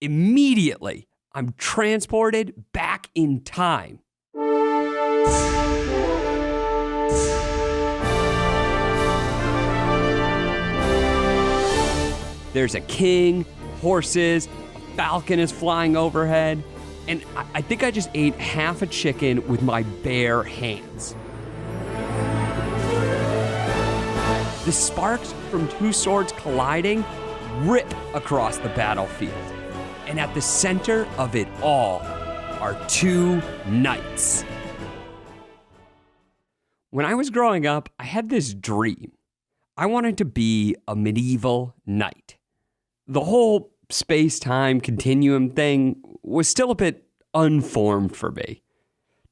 Immediately, I'm transported back in time. There's a king, horses, a falcon is flying overhead, and I think I just ate half a chicken with my bare hands. The sparks from two swords colliding rip across the battlefield. And at the center of it all are two knights. When I was growing up, I had this dream. I wanted to be a medieval knight. The whole space-time continuum thing was still a bit unformed for me.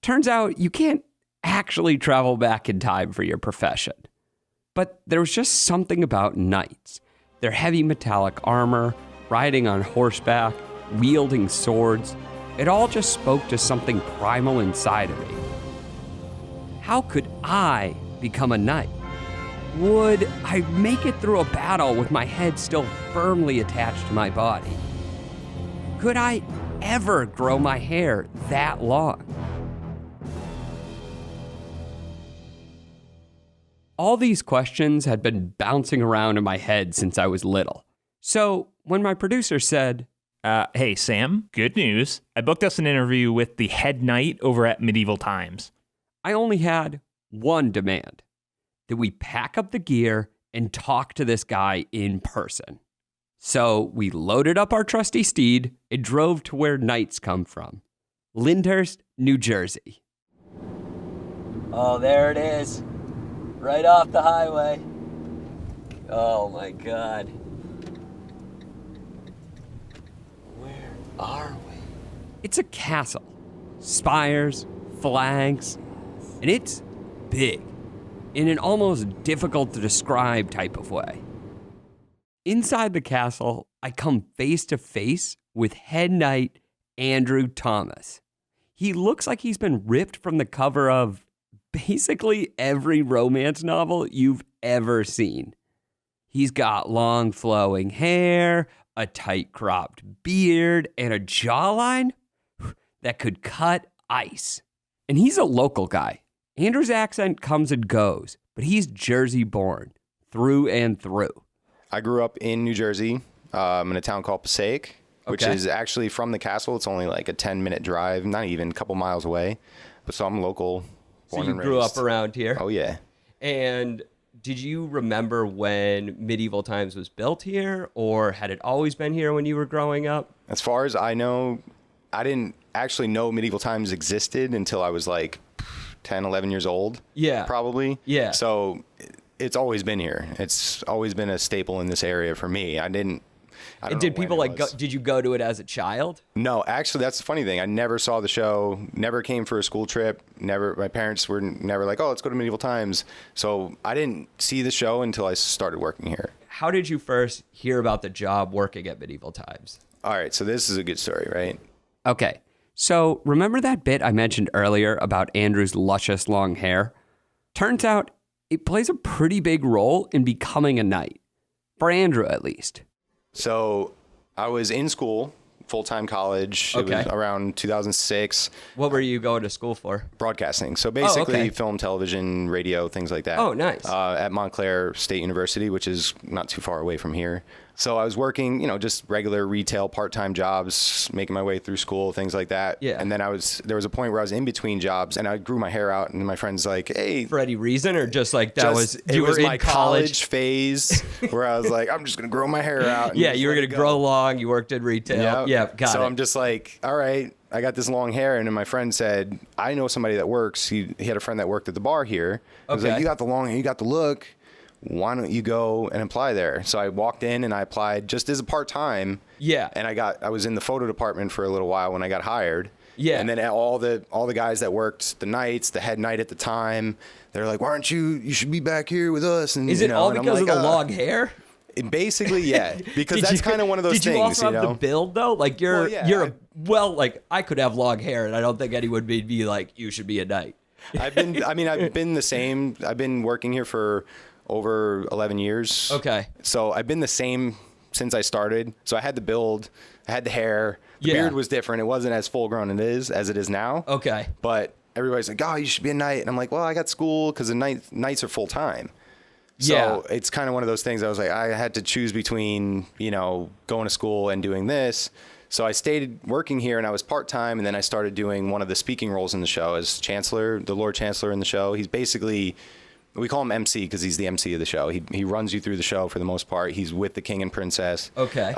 Turns out you can't actually travel back in time for your profession. But there was just something about knights. Their heavy metallic armor, riding on horseback, wielding swords. It all just spoke to something primal inside of me. How could I become a knight? Would I make it through a battle with my head still firmly attached to my body? Could I ever grow my hair that long? All these questions had been bouncing around in my head since I was little. So when my producer said, hey, Sam, good news. I booked us an interview with the head knight over at Medieval Times. I only had one demand, that we pack up the gear and talk to this guy in person. So we loaded up our trusty steed and drove to where knights come from, Lyndhurst, New Jersey. Oh, there it is. Right off the highway. Oh my God. Where are we? It's a castle, spires, flags, and it's big in an almost difficult to describe type of way. Inside the castle, I come face to face with head knight Andrew Thomas. He looks like he's been ripped from the cover of basically every romance novel you've ever seen. He's got long flowing hair, a tight cropped beard, and a jawline that could cut ice. And he's a local guy. Andrew's accent comes and goes, but he's Jersey born, through and through. I grew up in New Jersey, in a town called Passaic, which is actually from the castle. It's only like a 10-minute drive, not even a couple miles away. But so I'm local. So you grew up around here? Oh, yeah. And did you remember when Medieval Times was built here, or had it always been here when you were growing up? As far as I know, I didn't actually know Medieval Times existed until I was like 10, 11 years old. Yeah. Probably. Yeah. So it's always been here. It's always been a staple in this area for me. I don't did know people when it was. did you go to it as a child? No, actually, that's the funny thing. I never saw the show, never came for a school trip, my parents were never like, oh, let's go to Medieval Times. So I didn't see the show until I started working here. How did you first hear about the job working at Medieval Times? All right, so this is a good story, right? Okay, so remember that bit I mentioned earlier about Andrew's luscious long hair? Turns out it plays a pretty big role in becoming a knight, for Andrew at least. So I was in school, full-time college. Okay. It was around 2006. What were you going to school for? Broadcasting. So basically okay. film, television, radio, things like that. Oh, nice. At Montclair State University, which is not too far away from here. So I was working, just regular retail part-time jobs, making my way through school, things like that. Yeah. And then there was a point where I was in between jobs and I grew my hair out and my friend's like, hey. For any reason or just like that it was in my college phase where I was like, I'm just going to grow my hair out. Yeah, you were going to grow long. You worked in retail. Yep. Yeah, got it. So I'm just like, all right, I got this long hair. And then my friend said, I know somebody that works. He had a friend that worked at the bar here. I was like, you got the long hair, you got the look. Why don't you go and apply there? So I walked in and I applied just as a part-time. Yeah. And I was in the photo department for a little while when I got hired. Yeah. And then all the guys that worked the nights, the head night at the time, they're like, why aren't you should be back here with us? And is it all because of the long hair? Basically, yeah. Because that's kind of one of those things, Did you also have the build though? Like I could have long hair and I don't think anyone would be like, you should be a knight. I've been the same. I've been working here for over 11 years. Okay. So I've been the same since I started. So I had the build, I had the hair. The beard was different. It wasn't as full grown as it is now. Okay. But everybody's like, oh, you should be a knight. And I'm like, well, I got school because the knights are full time. So it's kind of one of those things. I was like, I had to choose between, going to school and doing this. So I stayed working here and I was part-time. And then I started doing one of the speaking roles in the show as Chancellor, the Lord Chancellor in the show. He's basically, we call him MC because he's the MC of the show. He runs you through the show for the most part. He's with the king and princess. Okay.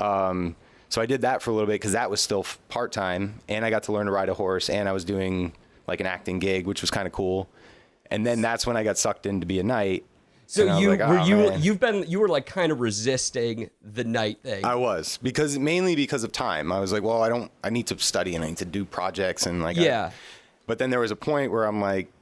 So I did that for a little bit because that was still part-time. And I got to learn to ride a horse. And I was doing like an acting gig, which was kind of cool. And then that's when I got sucked in to be a knight. So you were like kind of resisting the knight thing. I was mainly because of time. I was like, well, I need to study and I need to do projects and like, but then there was a point where I'm like,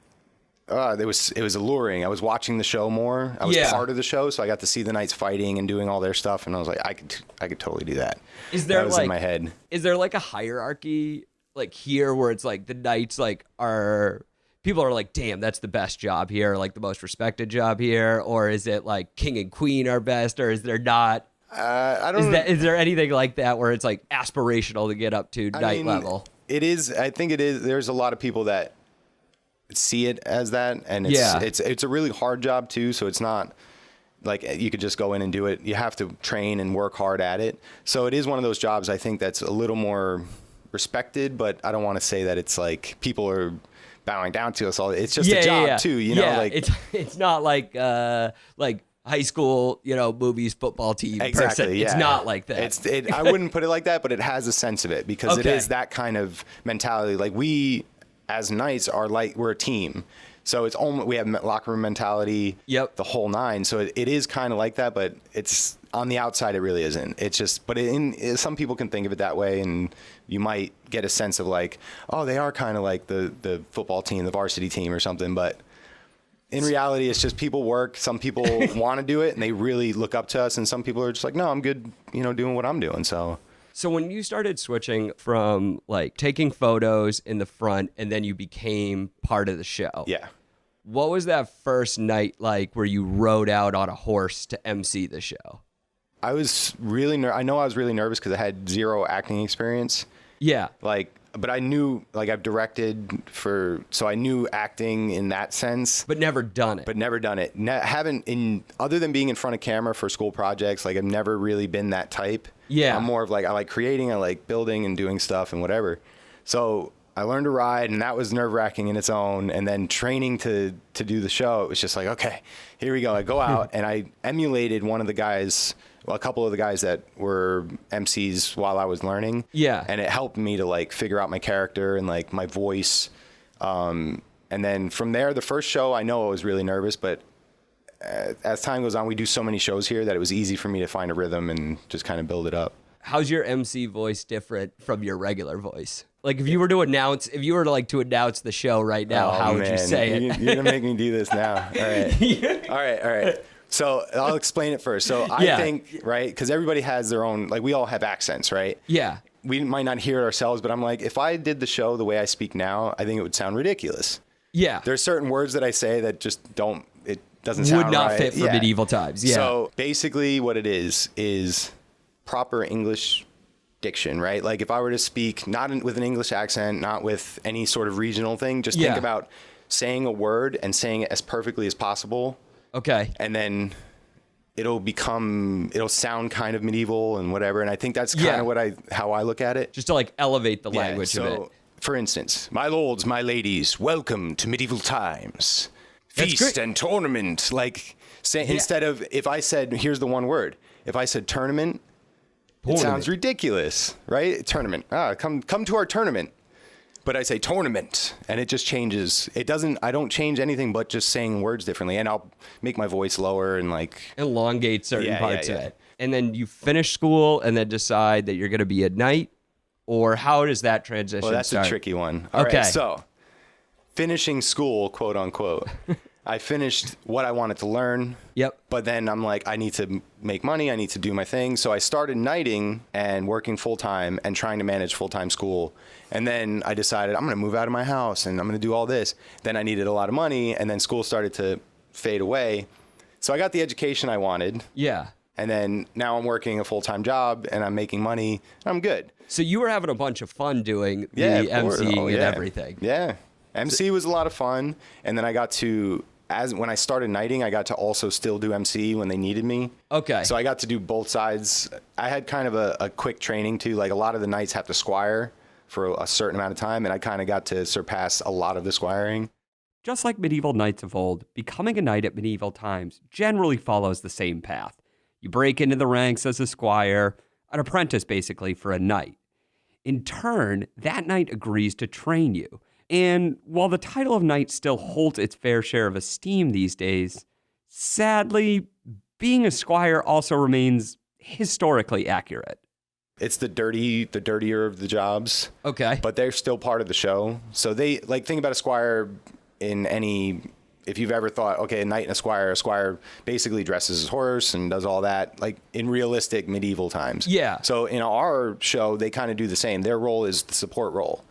it was alluring. I was watching the show more. I was part of the show. So I got to see the knights fighting and doing all their stuff. And I was like, I could totally do that. That was in my head. Is there like a hierarchy like here where it's like the knights like are... People are like, damn, that's the best job here, like the most respected job here, or is it like king and queen are best, or is there not? I don't. Is there anything like that where it's like aspirational to get up to knight level? It is. I think it is. There's a lot of people that see it as that, and it's a really hard job too. So it's not like you could just go in and do it. You have to train and work hard at it. So it is one of those jobs I think that's a little more respected, but I don't want to say that it's like people are bowing down to us all. It's just a job too, like it's not like high school, movies, football team. Exactly. Person. Yeah. It's not like that. I wouldn't put it like that, but it has a sense of it because it is that kind of mentality. Like we as knights are like, we're a team. So it's almost, we have locker room mentality, the whole nine. So it is kind of like that, but it's on the outside, it really isn't. It's just, but some people can think of it that way, and you might get a sense of like, oh, they are kind of like the football team, the varsity team or something. But in reality, it's just people work. Some people want to do it and they really look up to us. And some people are just like, no, I'm good, doing what I'm doing. So when you started switching from like taking photos in the front and then you became part of the show. Yeah. What was that first night like where you rode out on a horse to MC the show? I was really I know I was really nervous because I had zero acting experience. Yeah. But I knew, I've directed so I knew acting in that sense. But never done it. Other than being in front of camera for school projects, I've never really been that type. Yeah. I'm more of I like creating, I like building and doing stuff and whatever. So I learned to ride, and that was nerve-wracking in its own. And then training to do the show, it was just like, okay, here we go. I go out, and I emulated a couple of the guys that were MCs while I was learning. Yeah. And it helped me to figure out my character and my voice. And then from there, the first show, I know I was really nervous, but as time goes on, we do so many shows here that it was easy for me to find a rhythm and just kind of build it up. How's your MC voice different from your regular voice? If you were to announce the show right now, how would you say it? You're gonna make me do this now. All right. So I'll explain it first. So I think, right, because everybody has their own, we all have accents, right? Yeah. We might not hear it ourselves, but I'm like, if I did the show the way I speak now, I think it would sound ridiculous. Yeah. There's certain words that I say that just it doesn't sound right. Would not fit for medieval times. Yeah. So basically what it is proper English diction, right? If I were to speak not with an English accent, not with any sort of regional thing, just think about saying a word and saying it as perfectly as possible. Okay. And then it'll sound kind of medieval and whatever. And I think that's kind of how I look at it. Just to elevate the language of it. For instance, my lords, my ladies, welcome to medieval times. Feast and tournament. Instead of, if I said, here's the one word. If I said tournament, it sounds ridiculous, right? Tournament. Come to our tournament. But I say tournament, and it just changes. I don't change anything but just saying words differently, and I'll make my voice lower and elongate certain parts of it. And then you finish school and then decide that you're going to be a knight, or how does that transition start? Well, that's a tricky one. All right, so finishing school, quote unquote. I finished what I wanted to learn. Yep. But then I'm like, I need to make money. I need to do my thing. So I started knighting and working full time and trying to manage full time school. And then I decided I'm going to move out of my house and I'm going to do all this. Then I needed a lot of money, and then school started to fade away. So I got the education I wanted. Yeah. And then now I'm working a full-time job and I'm making money. I'm good. So you were having a bunch of fun doing the of course. emceeing and everything. Yeah. MC was a lot of fun. And then I got to, when I started knighting, I got to also still do MC when they needed me. Okay. So I got to do both sides. I had kind of a quick training too. Like a lot of the knights have to squire for a certain amount of time. And I kind of got to surpass a lot of the squiring. Just like medieval knights of old, becoming a knight at medieval times generally follows the same path. You break into the ranks as a squire, an apprentice basically for a knight. In turn, that knight agrees to train you. And while the title of knight still holds its fair share of esteem these days, sadly, being a squire also remains historically accurate. It's the dirtier of the jobs. Okay. But they're still part of the show. So they, like, think about a squire in any, if you've ever thought, okay, a knight and a squire basically dresses his horse and does all that, like in realistic medieval times. Yeah. So in our show, they kind of do the same. Their role is the support role.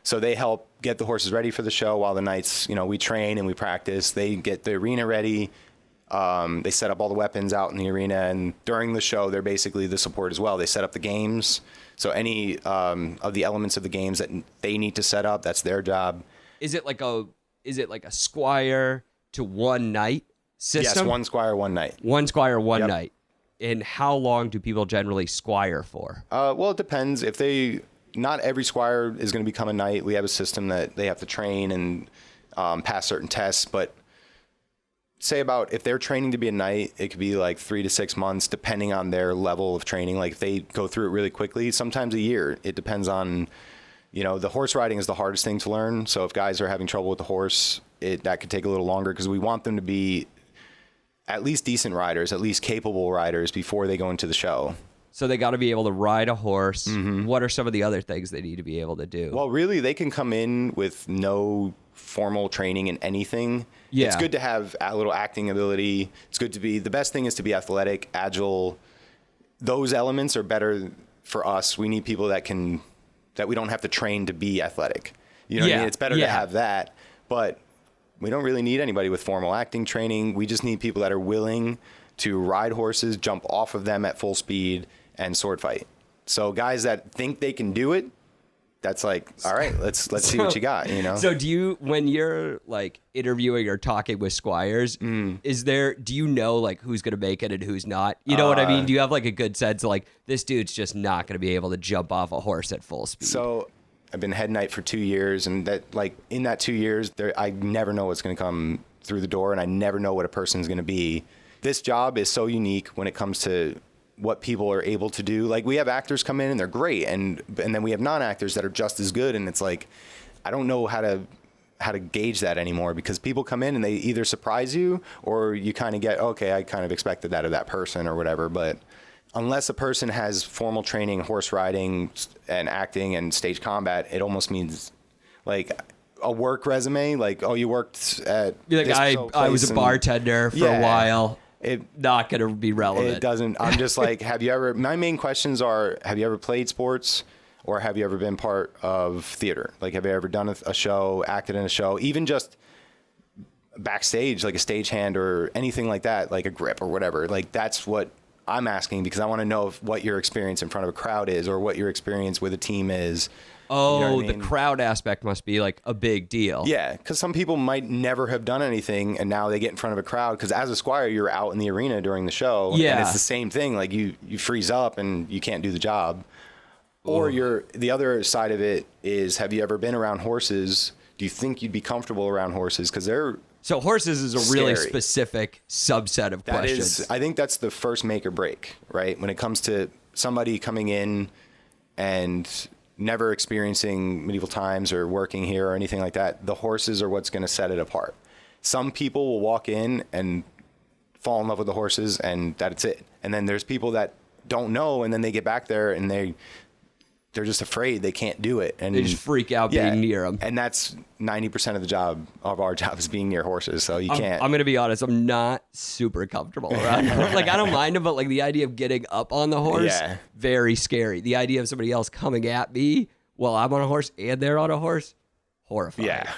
So they help get the horses ready for the show while the knights, we train and we practice. They get the arena ready. They set up all the weapons out in the arena. And during the show, they're basically the support as well. They set up the games. So any of the elements of the games that they need to set up, that's their job. Is it like a squire to one knight system? Yes, one squire, one knight. One squire, one Yep. knight. And how long do people generally squire for? Well, it depends. Not every squire is going to become a knight. We have a system that they have to train and pass certain tests. But say about if they're training to be a knight, it could be like 3 to 6 months, depending on their level of training. Like if they go through it really quickly, sometimes a year. It depends on, the horse riding is the hardest thing to learn. So if guys are having trouble with the horse, that could take a little longer because we want them to be at least decent riders, at least capable riders before they go into the show. So they got to be able to ride a horse. Mm-hmm. What are some of the other things they need to be able to do? Well, really, they can come in with no formal training in anything. Yeah. It's good to have a little acting ability. It's good to be, the best thing is to be athletic, agile. Those elements are better for us. We need people that we don't have to train to be athletic. You know what I mean? It's better to have that, but we don't really need anybody with formal acting training. We just need people that are willing to ride horses, jump off of them at full speed, and sword fight. So guys that think they can do it, that's like, all right, let's see what you got, So when you're like interviewing or talking with squires, do you know like who's going to make it and who's not? You know what I mean? Do you have like a good sense of like, this dude's just not going to be able to jump off a horse at full speed? So I've been head knight for 2 years, and that like in that 2 years, I never know what's going to come through the door, and I never know what a person's going to be. This job is so unique when it comes to what people are able to do. Like we have actors come in and they're great, and then we have non-actors that are just as good, and it's like I don't know how to gauge that anymore because people come in and they either surprise you or you kind of get, okay, I kind of expected that of that person or whatever. But unless a person has formal training, horse riding and acting and stage combat, it almost means like a work resume, like, oh, you worked at like I was a bartender for a while. Not going to be relevant. It doesn't. I'm just like, my main questions are, have you ever played sports or have you ever been part of theater? Like, have you ever done a show, acted in a show, even just backstage, like a stagehand or anything like that, like a grip or whatever. Like, that's what I'm asking because I want to know what your experience in front of a crowd is or what your experience with a team is. Oh, you know what I mean? The crowd aspect must be like a big deal. Yeah, because some people might never have done anything, and now they get in front of a crowd. Because as a squire, you're out in the arena during the show, yeah, and it's the same thing. Like you freeze up and you can't do the job. Or the other side of it is, have you ever been around horses? Do you think you'd be comfortable around horses? Because so horses is a really scary. Specific subset of questions. I think that's the first make or break, right? When it comes to somebody coming in and never experiencing medieval times or working here or anything like that, the horses are what's going to set it apart. Some people will walk in and fall in love with the horses and that's it. And then there's people that don't know, and then they get back there and they're just afraid they can't do it. And they just freak out being near them. And that's 90% of our job is being near horses. So you can't. I'm going to be honest. I'm not super comfortable around them. Like, I don't mind them, but like the idea of getting up on the horse, very scary. The idea of somebody else coming at me while I'm on a horse and they're on a horse, horrifying. Yeah.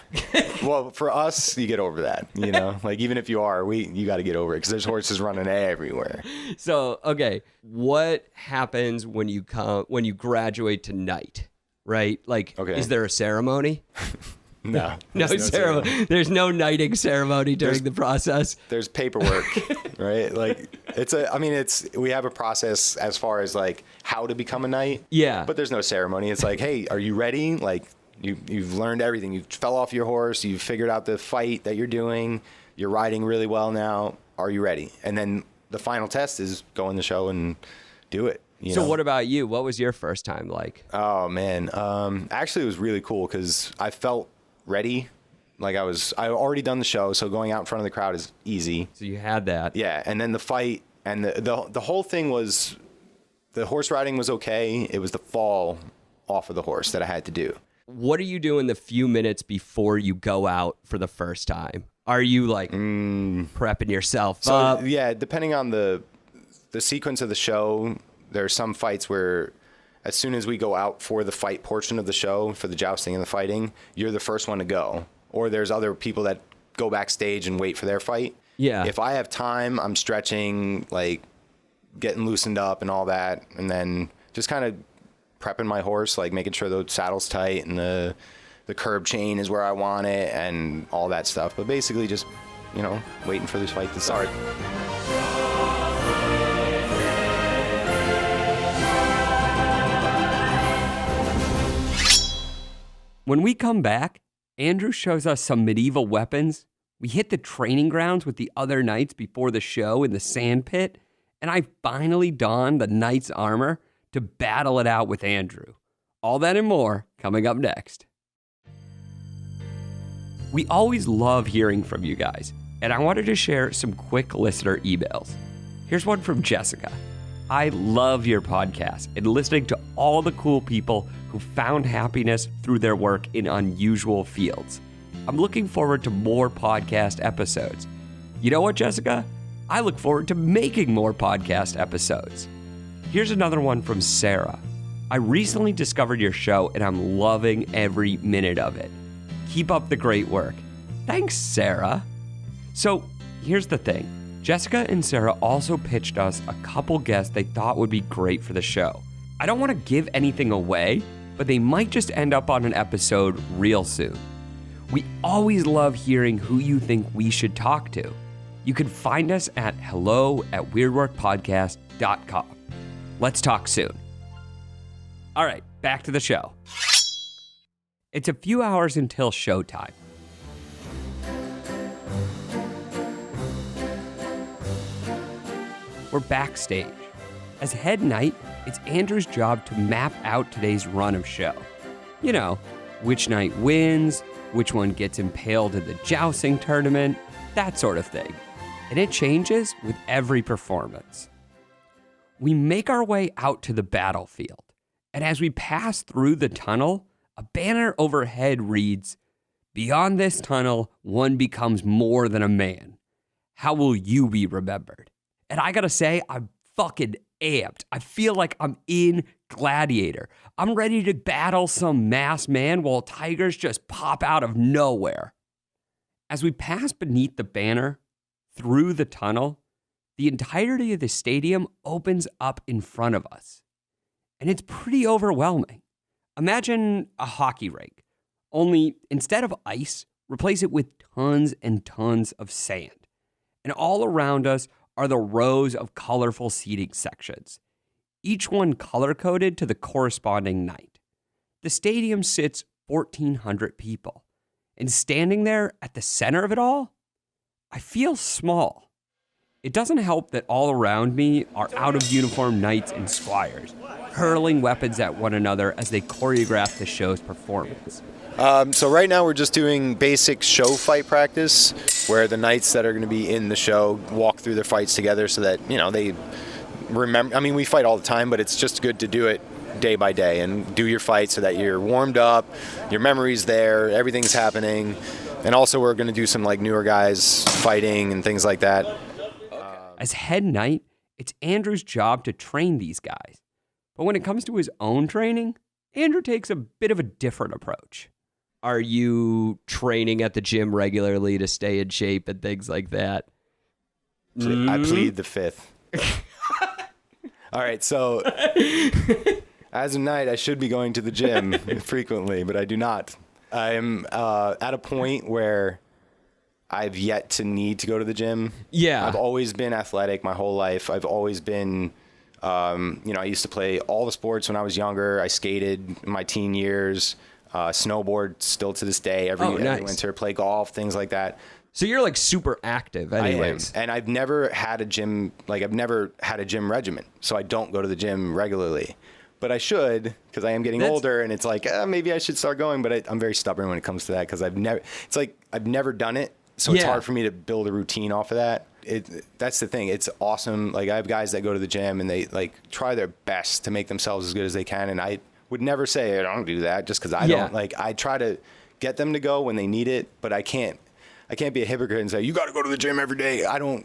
Well, for us, you get over that, you know? Like, even if you are, you got to get over it because there's horses running everywhere. So, okay, what happens when you graduate to knight, right? Like, is there a ceremony? No. No ceremony. There's no knighting ceremony during the process. There's paperwork, right? Like, we have a process as far as, like, how to become a knight. Yeah. But there's no ceremony. It's like, hey, are you ready? Like, you've learned everything. You fell off your horse. You've figured out the fight that you're doing. You're riding really well now. Are you ready? And then the final test is go in the show and do it. You know? What about you? What was your first time like? Oh, man. Actually, it was really cool because I felt ready. Like, I already done the show, so going out in front of the crowd is easy. So you had that. Yeah, and then the fight and the whole thing was, the horse riding was okay. It was the fall off of the horse that I had to do. What do you do in the few minutes before you go out for the first time? Are you like prepping yourself up? Yeah, depending on the sequence of the show, there are some fights where as soon as we go out for the fight portion of the show, for the jousting and the fighting, you're the first one to go. Or there's other people that go backstage and wait for their fight. Yeah. If I have time, I'm stretching, like getting loosened up and all that, and then just kind of prepping my horse, like making sure the saddle's tight and the curb chain is where I want it and all that stuff. But basically just, waiting for this fight to start. When we come back, Andrew shows us some medieval weapons. We hit the training grounds with the other knights before the show in the sand pit, and I finally donned the knight's armor to battle it out with Andrew. All that and more coming up next. We always love hearing from you guys, and I wanted to share some quick listener emails. Here's one from Jessica. I love your podcast and listening to all the cool people who found happiness through their work in unusual fields. I'm looking forward to more podcast episodes. You know what, Jessica? I look forward to making more podcast episodes. Here's another one from Sarah. I recently discovered your show and I'm loving every minute of it. Keep up the great work. Thanks, Sarah. So here's the thing. Jessica and Sarah also pitched us a couple guests they thought would be great for the show. I don't want to give anything away, but they might just end up on an episode real soon. We always love hearing who you think we should talk to. You can find us at hello@weirdworkpodcast.com. Let's talk soon. All right, back to the show. It's a few hours until showtime. We're backstage. As head knight, it's Andrew's job to map out today's run of show. You know, which knight wins, which one gets impaled in the jousting tournament, that sort of thing. And it changes with every performance. We make our way out to the battlefield, and as we pass through the tunnel, a banner overhead reads, "Beyond this tunnel, one becomes more than a man. How will you be remembered?" And I gotta say, I'm fucking amped. I feel like I'm in Gladiator. I'm ready to battle some masked man while tigers just pop out of nowhere. As we pass beneath the banner, through the tunnel, the entirety of the stadium opens up in front of us. And it's pretty overwhelming. Imagine a hockey rink, only instead of ice, replace it with tons and tons of sand. And all around us are the rows of colorful seating sections, each one color-coded to the corresponding knight. The stadium sits 1,400 people, and standing there at the center of it all, I feel small. It doesn't help that all around me are out-of-uniform knights and squires, hurling weapons at one another as they choreograph the show's performance. So right now we're just doing basic show fight practice, where the knights that are going to be in the show walk through their fights together so that, they remember. I mean, we fight all the time, but it's just good to do it day by day and do your fight so that you're warmed up, your memory's there, everything's happening. And also we're going to do some newer guys fighting and things like that. As head knight, it's Andrew's job to train these guys. But when it comes to his own training, Andrew takes a bit of a different approach. Are you training at the gym regularly to stay in shape and things like that? I plead the fifth. All right, so as of night, I should be going to the gym frequently, but I do not. I'm at a point where I've yet to need to go to the gym. Yeah. I've always been athletic my whole life. I've always been, I used to play all the sports when I was younger. I skated in my teen years, snowboard still to this day, every winter, play golf, things like that. So you're like super active anyways. I am. And I've never had a gym, I've never had a gym regimen. So I don't go to the gym regularly. But I should, because I am getting older, and it's like, maybe I should start going. But I'm very stubborn when it comes to that, because I've never done it. So it's hard for me to build a routine off of that. That's the thing. It's awesome. Like, I have guys that go to the gym and they try their best to make themselves as good as they can. And I would never say I don't do that just because I don't. I try to get them to go when they need it, but I can't be a hypocrite and say, you got to go to the gym every day. I don't.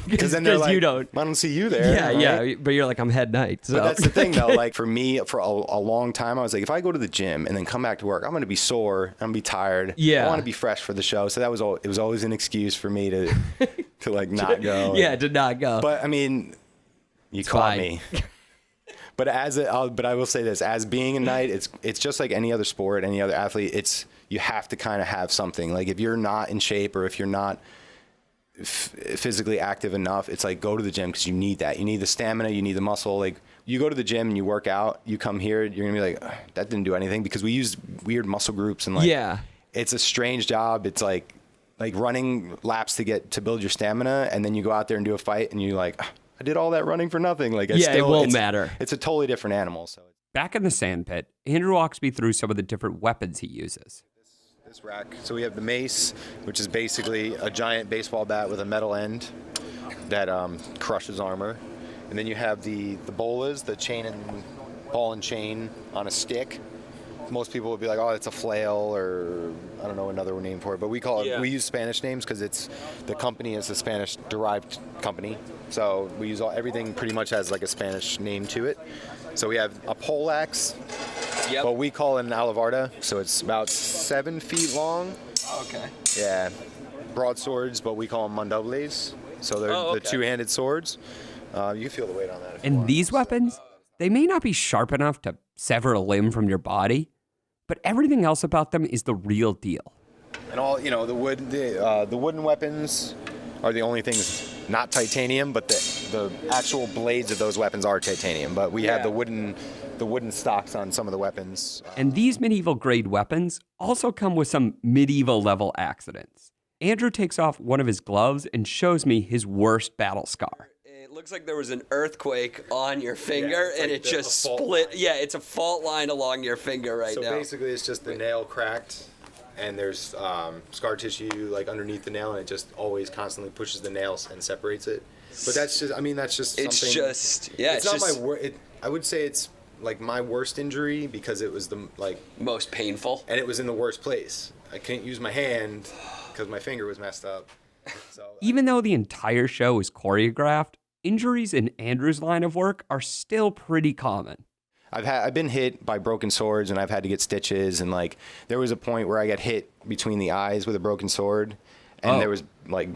Because then they're like, you don't. I don't see you there. Yeah. But you're like, I'm head night. So. But that's the thing, though. Like, for me, for a long time, I was like, if I go to the gym and then come back to work, I'm going to be sore. I'm going to be tired. Yeah. I want to be fresh for the show. So it was always an excuse for me to not go. Yeah, to not go. But I mean, you caught me. But I will say this: as being a knight, it's just like any other sport, any other athlete. You have to kind of have something. Like, if you're not in shape or if you're not physically active enough, it's like, go to the gym, because you need that. You need the stamina, you need the muscle. Like, you go to the gym and you work out, you come here, you're gonna be like, that didn't do anything, because we use weird muscle groups and it's a strange job. It's like running laps to build your stamina, and then you go out there and do a fight and you're like, I did all that running for nothing. Like, it won't matter. It's a totally different animal. So back in the sandpit, Andrew walks me through some of the different weapons he uses. This rack. So we have the mace, which is basically a giant baseball bat with a metal end that crushes armor. And then you have the bolas, the ball and chain on a stick. Most people would be like, oh, it's a flail, or I don't know another name for it. But we we use Spanish names because the company is a Spanish derived company. So we use everything pretty much has like a Spanish name to it. So we have a poleaxe. Yep. But we call it an alabarda, so it's about 7 feet long. Okay. Yeah. Broadswords, but we call them mandobles. So they're the two-handed swords. You can feel the weight on that. And these weapons, they may not be sharp enough to sever a limb from your body, but everything else about them is the real deal. And all, the wooden weapons are the only things not titanium, but the actual blades of those weapons are titanium. But we have the wooden stocks on some of the weapons. And these medieval grade weapons also come with some medieval level accidents. Andrew takes off one of his gloves and shows me his worst battle scar. It looks like there was an earthquake on your finger, and it just split. Yeah, it's a fault line along your finger now. So basically, it's just the nail cracked, and there's scar tissue like underneath the nail, and it just always constantly pushes the nails and separates it. But that's just something. It's not my worst. I would say it's like my worst injury, because it was the most painful, and it was in the worst place. I couldn't use my hand because my finger was messed up. So even though the entire show is choreographed, injuries in Andrew's line of work are still pretty common. I've been hit by broken swords, and I've had to get stitches, and there was a point where I got hit between the eyes with a broken sword, and there was like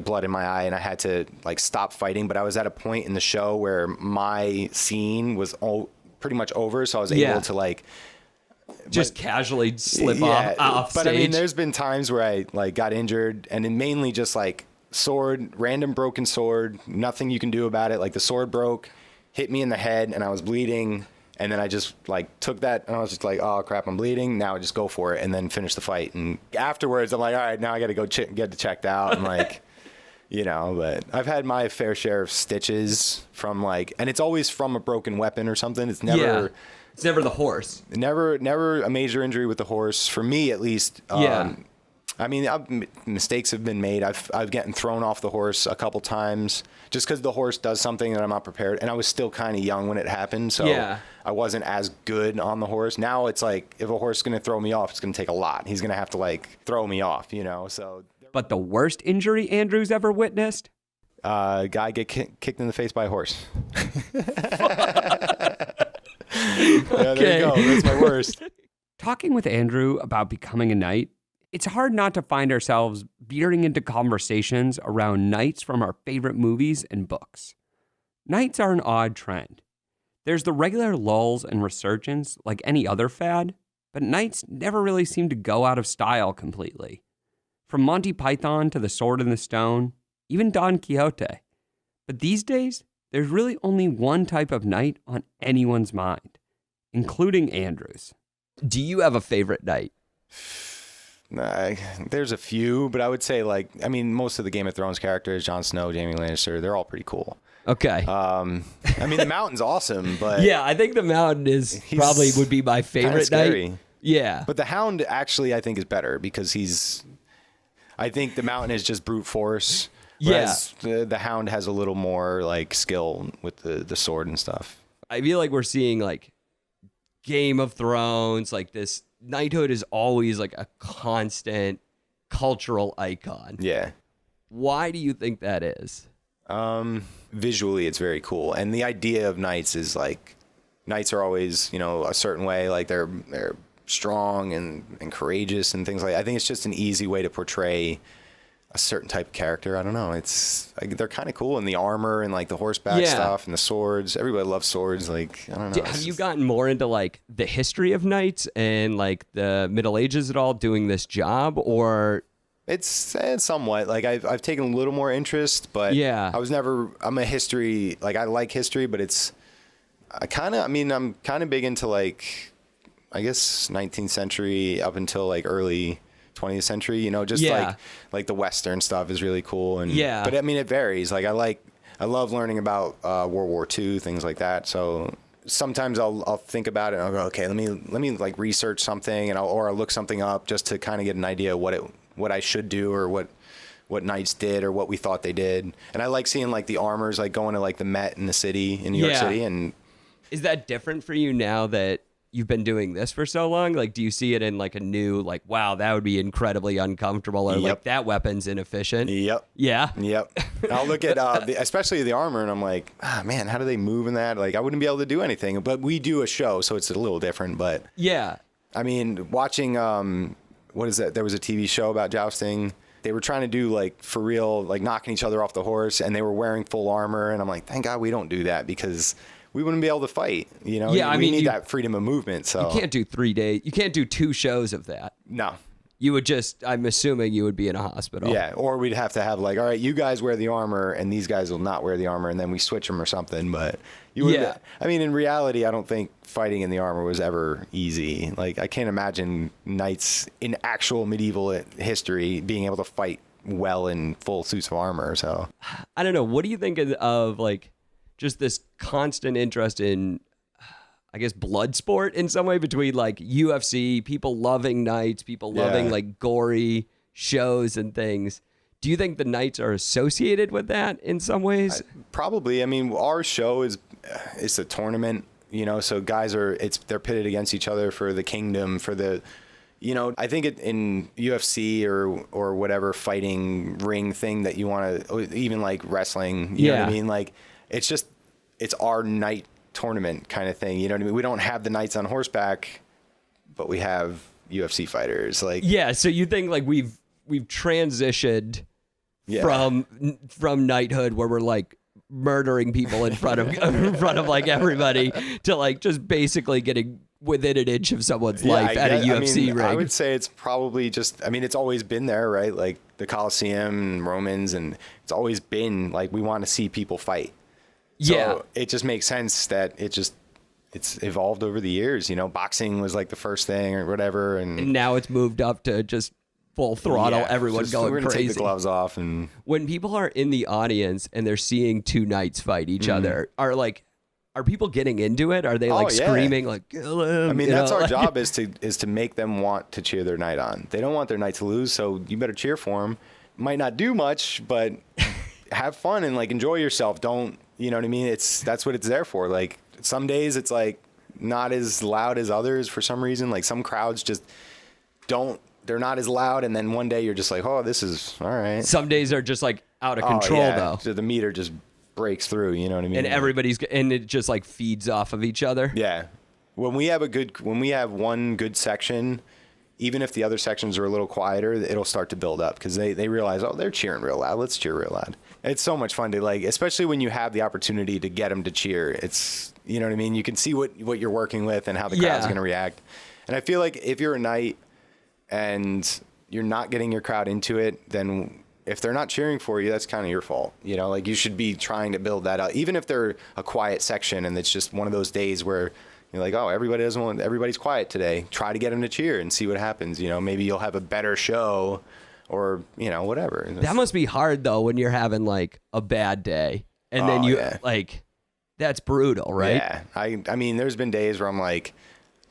blood in my eye, and I had to stop fighting. But I was at a point in the show where my scene was pretty much over, so I was able to just casually slip off but stage. I mean, there's been times where I got injured, and it mainly just random broken sword, nothing you can do about it. The sword broke, hit me in the head, and I was bleeding, and then I just took that, and I was just like, oh crap, I'm bleeding, now I just go for it, and then finish the fight. And afterwards I'm like, all right, now I gotta go get it checked out, and but I've had my fair share of stitches from and it's always from a broken weapon or something. It's never it's never the horse. Never a major injury with the horse, for me at least. I mean, mistakes have been made. I've gotten thrown off the horse a couple times just because the horse does something that I'm not prepared. And I was still kind of young when it happened, so I wasn't as good on the horse. Now it's if a horse is going to throw me off, it's going to take a lot. He's going to have to throw me off, So. But the worst injury Andrew's ever witnessed? Guy get kicked in the face by a horse. Yeah, there you go. That's my worst. talking with Andrew about becoming a knight, it's hard not to find ourselves veering into conversations around knights from our favorite movies and books. Knights are an odd trend. There's the regular lulls and resurgence like any other fad, but knights never really seem to go out of style completely. From Monty Python to The Sword in the Stone, even Don Quixote. But these days, there's really only one type of knight on anyone's mind, including Andrew's. Do you have a favorite knight? There's a few, but I would say most of the Game of Thrones characters, Jon Snow, Jaime Lannister, they're all pretty cool. Okay. The Mountain's awesome, but yeah, I think the Mountain probably would be my favorite knight. Yeah. But the Hound actually I think is better because I think the Mountain is just brute force. Whereas the Hound has a little more like skill with the sword and stuff. I feel like we're seeing like Game of Thrones, like this knighthood is always like a constant cultural icon. Yeah. Why do you think that is? Visually it's very cool. And the idea of knights is like knights are always, a certain way, like they're strong and courageous and things like that. I think it's just an easy way to portray a certain type of character. I don't know. It's like they're kind of cool, and the armor and like the horseback stuff and the swords. Everybody loves swords. Like, I don't know. Have you gotten more into like the history of knights and like the Middle Ages at all doing this job, or? It's somewhat like I've taken a little more interest, but I'm a history, like I like history, but I'm kind of big into like, I guess 19th century up until like early 20th century, like the Western stuff is really cool. But it varies. Like I love learning about World War II, things like that. So sometimes I'll think about it and I'll go, okay, let me like research something or I'll look something up just to kind of get an idea of what I should do or what knights did or what we thought they did. And I like seeing like the armors, like going to like the Met in the city in New York City. And is that different for you now that you've been doing this for so long? Like, do you see it in like a new, like, wow, that would be incredibly uncomfortable, or like that weapon's inefficient? Yep. Yeah. Yep. I'll look at especially the armor, and I'm like, man, how do they move in that? Like, I wouldn't be able to do anything. But we do a show, so it's a little different. But yeah, I mean, watching what is that? There was a TV show about jousting. They were trying to do like for real, like knocking each other off the horse, and they were wearing full armor. And I'm like, thank God we don't do that because we wouldn't be able to fight. We need that freedom of movement. So you can't do 3 days. You can't do 2 shows of that. No. You would I'm assuming you would be in a hospital. Yeah, or we'd have to have like, all right, you guys wear the armor and these guys will not wear the armor, and then we switch them or something. But in reality, I don't think fighting in the armor was ever easy. Like, I can't imagine knights in actual medieval history being able to fight well in full suits of armor. So I don't know. What do you think of like just this constant interest in, I guess, blood sport in some way between like UFC, people loving knights, people loving like gory shows and things. Do you think the knights are associated with that in some ways? Probably. I mean, our show it's a tournament, so guys they're pitted against each other for the kingdom, for the, I think in UFC or whatever fighting ring thing that you want to, even like wrestling, you know what I mean? Like, it's our knight tournament kind of thing. You know what I mean? We don't have the knights on horseback, but we have UFC fighters. Like, so you think like we've transitioned from knighthood where we're like murdering people in front of like everybody to like just basically getting within an inch of someone's life at a UFC ring. I would say it's probably just, it's always been there, right? Like the Colosseum and Romans, and it's always been like, we want to see people fight. So it just makes sense that it's evolved over the years. Boxing was like the first thing or whatever. And now it's moved up to just full throttle, everyone going we're gonna crazy. Take the gloves off. And when people are in the audience and they're seeing 2 knights fight each other, are people getting into it? Are they like screaming like, kill him? That's our job is to make them want to cheer their knight on. They don't want their knight to lose, so you better cheer for them. Might not do much, but have fun and like enjoy yourself. Don't, you know what I mean? That's what it's there for. Like some days it's like not as loud as others for some reason. Like some crowds just they're not as loud. And then one day you're just like, oh, this is all right. Some days are just like out of control though. So the meter just breaks through, you know what I mean? And and it just like feeds off of each other. Yeah. when we have one good section, even if the other sections are a little quieter, it'll start to build up because they realize, oh, they're cheering real loud. Let's cheer real loud. It's so much fun to like, especially when you have the opportunity to get them to cheer. It's, you know what I mean? You can see what you're working with and how the crowd's going to react. And I feel like if you're a knight and you're not getting your crowd into it, then if they're not cheering for you, that's kind of your fault. You know, like you should be trying to build that out, even if they're a quiet section and it's just one of those days where you're like, oh, everybody's quiet today. Try to get them to cheer and see what happens. You know, maybe you'll have a better show or, you know, whatever. That must be hard though when you're having like a bad day and then like, that's brutal, right? Yeah. I mean, there's been days where I'm like,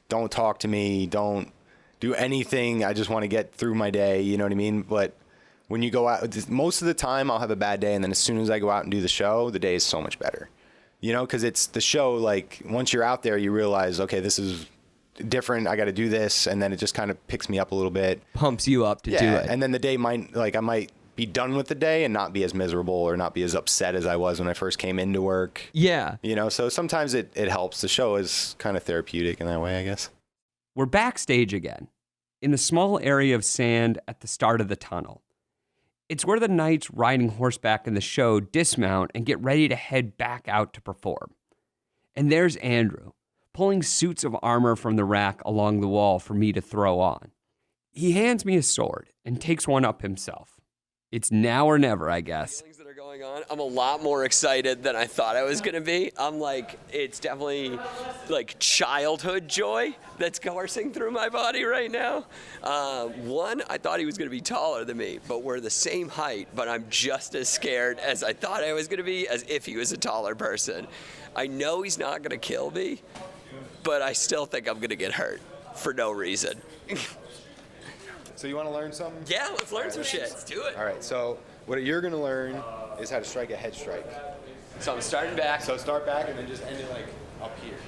don't talk to me. Don't do anything. I just want to get through my day. You know what I mean? But when you go out, most of the time I'll have a bad day. And then as soon as I go out and do the show, the day is so much better. You know, because it's the show, like, once you're out there, you realize, okay, this is different. I got to do this. And then it just kind of picks me up a little bit. Pumps you up to do it. And then the day I might be done with the day and not be as miserable or not be as upset as I was when I first came into work. Yeah. You know, so sometimes it helps. The show is kind of therapeutic in that way, I guess. We're backstage again, in the small area of sand at the start of the tunnel. It's where the knights riding horseback in the show dismount and get ready to head back out to perform. And there's Andrew, pulling suits of armor from the rack along the wall for me to throw on. He hands me a sword and takes one up himself. It's now or never, I guess. Feelings that are going on. I'm a lot more excited than I thought I was going to be. I'm like, it's definitely like childhood joy that's coursing through my body right now. One, I thought he was going to be taller than me, but we're the same height, but I'm just as scared as I thought I was going to be as if he was a taller person. I know he's not going to kill me, but I still think I'm going to get hurt for no reason. So you want to learn something? Yeah, let's learn some shit. Let's do it. All right, so what you're going to learn is how to strike a head strike. So I'm starting back. So start back and then just end it like up here.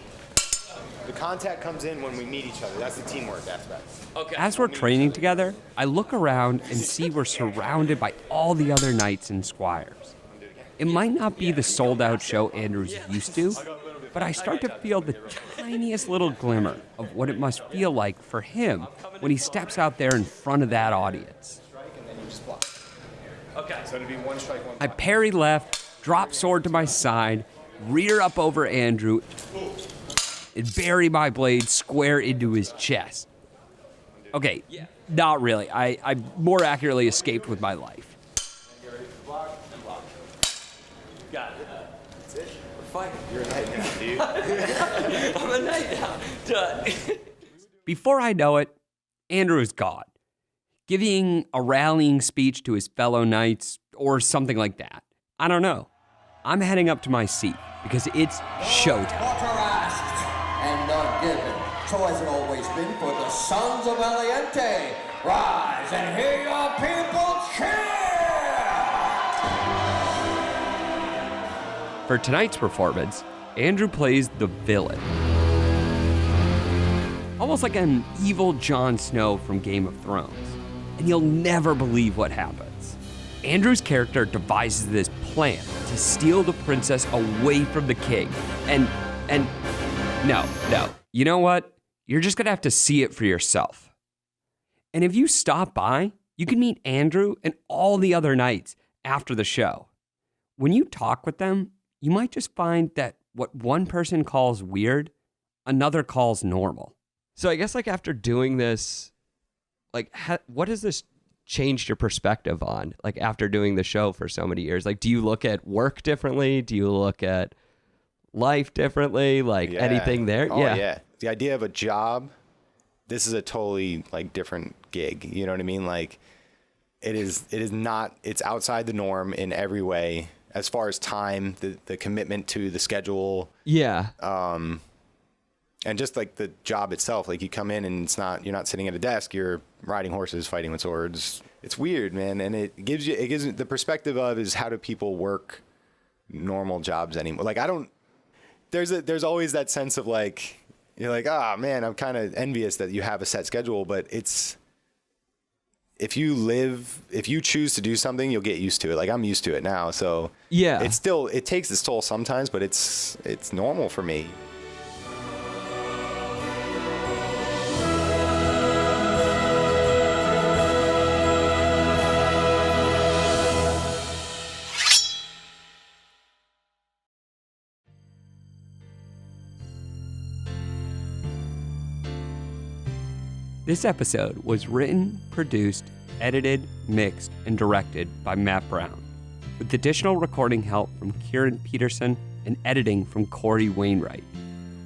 The contact comes in when we meet each other. That's the teamwork aspect. Okay. As we're training together, I look around and see we're surrounded by all the other knights and squires. It might not be the sold-out show Andrew's used to, but I start to feel the tiniest little glimmer of what it must feel like for him when he steps out there in front of that audience. Okay. So it'll be one strike, one I parry left, drop sword to my side, rear up over Andrew, and bury my blade square into his chest. Okay, not really. I more accurately escaped with my life. Got it. That's it. We're fighting. You're a knight now, dude. I'm a knight now. Done. Before I know it, Andrew is gone, giving a rallying speech to his fellow knights or something like that. I don't know. I'm heading up to my seat because it's showtime. What are asked and not given. So has it always been for the sons of Eliente. Rise and hear your people cheer! For tonight's performance, Andrew plays the villain. Almost like an evil Jon Snow from Game of Thrones. And you'll never believe what happens. Andrew's character devises this plan to steal the princess away from the king. And no. You know what? You're just gonna have to see it for yourself. And if you stop by, you can meet Andrew and all the other knights after the show. When you talk with them, you might just find that what one person calls weird, another calls normal. So I guess like after doing this, like what has this changed your perspective on? Like after doing the show for so many years, like do you look at work differently? Do you look at life differently? Like anything there? Oh, yeah. The idea of a job, this is a totally like different gig. You know what I mean? Like it is not, it's outside the norm in every way. As far as time, the commitment to the schedule. Yeah. And just like the job itself, like you come in and you're not sitting at a desk, you're riding horses, fighting with swords. It's weird, man. And it gives the perspective of is how do people work normal jobs anymore? Like there's always that sense of like, you're like, man, I'm kind of envious that you have a set schedule, but if you choose to do something, you'll get used to it. Like I'm used to it now. So yeah, it takes its toll sometimes, but it's normal for me. This episode was written, produced, edited, mixed, and directed by Matt Brown, with additional recording help from Kieran Peterson and editing from Corey Wainwright.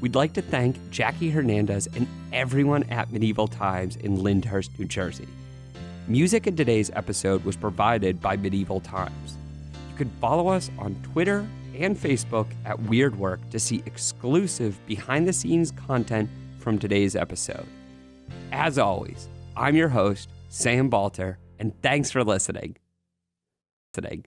We'd like to thank Jackie Hernandez and everyone at Medieval Times in Lyndhurst, New Jersey. Music in today's episode was provided by Medieval Times. You can follow us on Twitter and Facebook at Weird Work to see exclusive behind-the-scenes content from today's episode. As always, I'm your host, Sam Balter, and thanks for listening. Today.